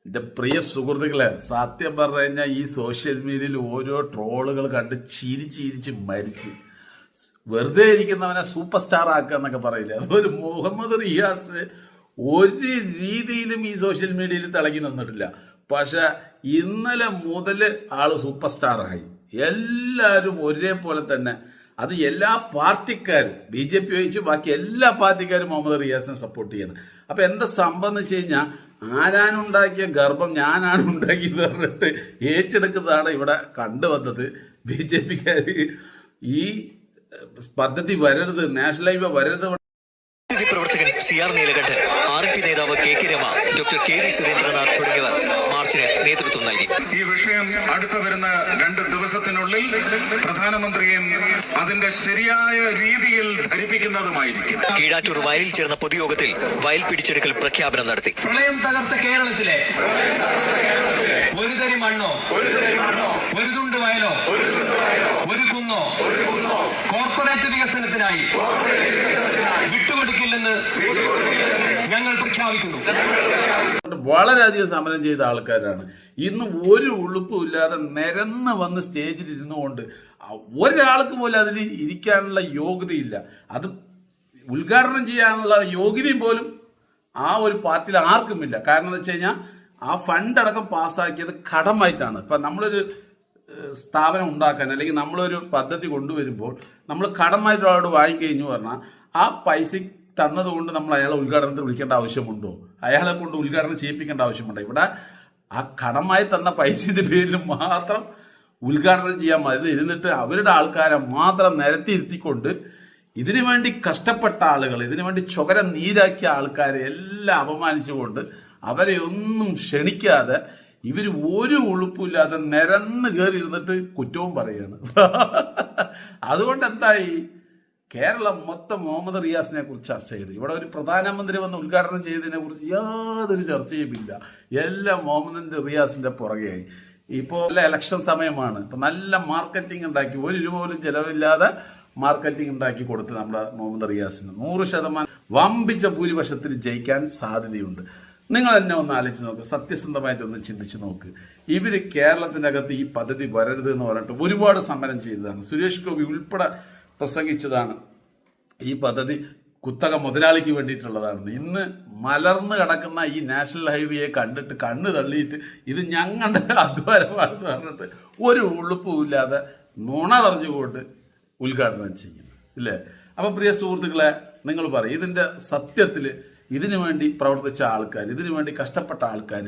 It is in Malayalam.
എന്റെ പ്രിയ സുഹൃത്തുക്കളെ, സത്യം പറഞ്ഞു കഴിഞ്ഞാൽ ഈ സോഷ്യൽ മീഡിയയിൽ ഓരോ ട്രോളുകൾ കണ്ട് ചിരിച്ച് മരിച്ച് വെറുതെ ഇരിക്കുന്നവനെ സൂപ്പർ സ്റ്റാർ ആക്കുക എന്നൊക്കെ പറയില്ലേ, അതുപോലെ മുഹമ്മദ് റിയാസ് ഒരു രീതിയിലും ഈ സോഷ്യൽ മീഡിയയിൽ തിളങ്ങി നിന്നിട്ടില്ല. പക്ഷെ ഇന്നലെ മുതൽ ആള് സൂപ്പർ സ്റ്റാർ ആയി. എല്ലാവരും ഒരേപോലെ തന്നെ, അത് എല്ലാ പാർട്ടിക്കാരും, BJP ഒഴിച്ച് ബാക്കി എല്ലാ പാർട്ടിക്കാരും മുഹമ്മദ് റിയാസിനെ സപ്പോർട്ട് ചെയ്യുന്നത്. അപ്പൊ എന്താ സംഭവം എന്ന് വെച്ച് കഴിഞ്ഞാൽ, ആരാനുണ്ടാക്കിയ ഗർഭം ഞാനാണ് ഉണ്ടാക്കിയത് പറഞ്ഞിട്ട് ഏറ്റെടുക്കുന്നതാണ് ഇവിടെ കണ്ടുവന്നത്. BJPക്കാര് ഈ പദ്ധതി വരരുത്, നാഷണൽ ഹൈവേ വരരുത്. പ്രവർത്തകൻ CR നീലകണ്ഠൻ, RP നേതാവ് KK Rama, doctor KV Surendranath തുടങ്ങിയവർ മാർച്ചിന് നേതൃത്വം നൽകി. ഈ വിഷയം അടുത്തു വരുന്ന 2 ദിവസത്തിനുള്ളിൽ പ്രധാനമന്ത്രിയെ അതിന്റെ ശരിയായ രീതിയിൽ ധരിപ്പിക്കുന്നതുമായിരിക്കും. കീഴാറ്റൂർ വയലിൽ ചേർന്ന പൊതുയോഗത്തിൽ വയൽ പിടിച്ചെടുക്കൽ പ്രഖ്യാപനം നടത്തി. പ്രളയം തകർത്ത കേരളത്തിലെ ഒരു തരി മണ്ണോ ഒരു തുണ്ട് വയലോ ഒരു കുന്നോ കോർപ്പറേറ്റ് വികസനത്തിനായി വിട്ടുകൊടുക്കില്ലെന്ന് ഞങ്ങൾ പ്രഖ്യാപിക്കുന്നു. വളരെയധികം സമരം ചെയ്ത ആൾക്കാരാണ്. ഇന്ന് ഒരു ഉളുപ്പും ഇല്ലാതെ നിരന്ന് വന്ന് സ്റ്റേജിൽ ഇരുന്നുകൊണ്ട് ഒരാൾക്ക് പോലും അതിൽ ഇരിക്കാനുള്ള യോഗ്യതയില്ല. അത് ഉദ്ഘാടനം ചെയ്യാനുള്ള യോഗ്യതയും പോലും ആ ഒരു പാർട്ടിയിൽ ആർക്കുമില്ല. കാരണം എന്ന് വെച്ച് കഴിഞ്ഞാൽ ആ ഫണ്ട് അടക്കം പാസ്സാക്കിയത് കടമായിട്ടാണ്. ഇപ്പം നമ്മളൊരു സ്ഥാപനം ഉണ്ടാക്കാൻ അല്ലെങ്കിൽ നമ്മളൊരു പദ്ധതി കൊണ്ടുവരുമ്പോൾ നമ്മൾ കടമായിട്ട് ഒരാളോട് വാങ്ങിക്കഴിഞ്ഞു പറഞ്ഞാൽ ആ പൈസ തന്നതുകൊണ്ട് നമ്മൾ അയാളെ ഉദ്ഘാടനത്തിൽ വിളിക്കേണ്ട ആവശ്യമുണ്ടോ? അയാളെ കൊണ്ട് ഉദ്ഘാടനം ചെയ്യിപ്പിക്കേണ്ട ആവശ്യമുണ്ടോ? ഇവിടെ ആ കടമായി തന്ന പൈസയുടെ പേരിൽ മാത്രം ഉദ്ഘാടനം ചെയ്യാൻ മതി. ഇരുന്നിട്ട് അവരുടെ ആൾക്കാരെ മാത്രം നിരത്തിയിരുത്തിക്കൊണ്ട് ഇതിനു വേണ്ടി കഷ്ടപ്പെട്ട ആളുകൾ, ഇതിനു വേണ്ടി ചൊകര നീരാക്കിയ ആൾക്കാരെ എല്ലാം അപമാനിച്ചുകൊണ്ട് അവരെ ഒന്നും ക്ഷണിക്കാതെ ഇവർ ഒരു ഉളുപ്പില്ലാതെ നിരന്ന് കയറി ഇരുന്നിട്ട് കുറ്റവും പറയാണ്. അതുകൊണ്ട് എന്തായി, കേരളം മൊത്തം മുഹമ്മദ് റിയാസിനെ കുറിച്ച് ചർച്ച ചെയ്ത്, ഇവിടെ ഒരു പ്രധാനമന്ത്രി വന്ന് ഉദ്ഘാടനം ചെയ്തതിനെ കുറിച്ച് യാതൊരു ചർച്ചയുമില്ല. എല്ലാം മുഹമ്മദ് റിയാസിന്റെ പുറകെയായി. ഇപ്പോൾ നല്ല ഇലക്ഷൻ സമയമാണ്. ഇപ്പൊ നല്ല മാർക്കറ്റിംഗ് ഉണ്ടാക്കി, 1 രൂപ പോലും ചെലവില്ലാതെ മാർക്കറ്റിംഗ് ഉണ്ടാക്കി കൊടുത്ത് നമ്മുടെ മുഹമ്മദ് റിയാസിന് 100% വമ്പിച്ച ഭൂരിപക്ഷത്തിൽ ജയിക്കാൻ സാധ്യതയുണ്ട്. നിങ്ങൾ തന്നെ ഒന്ന് ആലോചിച്ച് നോക്ക്, സത്യസന്ധമായിട്ടൊന്ന് ചിന്തിച്ച് നോക്ക്. ഇവര് കേരളത്തിനകത്ത് ഈ പദ്ധതി വരരുത് എന്ന് പറഞ്ഞിട്ട് ഒരുപാട് സമരം ചെയ്തതാണ്. സുരേഷ് ഗോപി ഉൾപ്പെടെ പ്രസംഗിച്ചതാണ് ഈ പദ്ധതി കുത്തക മുതലാളിക്ക് വേണ്ടിയിട്ടുള്ളതാണെന്ന്. ഇന്ന് മലർന്നു കിടക്കുന്ന ഈ നാഷണൽ ഹൈവേയെ കണ്ടിട്ട് കണ്ണ് തള്ളിയിട്ട് ഇത് ഞങ്ങളുടെ അധ്വാനമാണെന്ന് പറഞ്ഞിട്ട് ഒരു ഉളുപ്പുമില്ലാതെ നുണ പറഞ്ഞുകൊണ്ട് ഉദ്ഘാടനം ചെയ്യുന്നു, ഇല്ലേ? അപ്പൊ പ്രിയ സുഹൃത്തുക്കളെ, നിങ്ങൾ പറയും, ഇതിന്റെ സത്യത്തിൽ ഇതിനു വേണ്ടി പ്രവർത്തിച്ച ആൾക്കാർ, ഇതിനു വേണ്ടി കഷ്ടപ്പെട്ട ആൾക്കാർ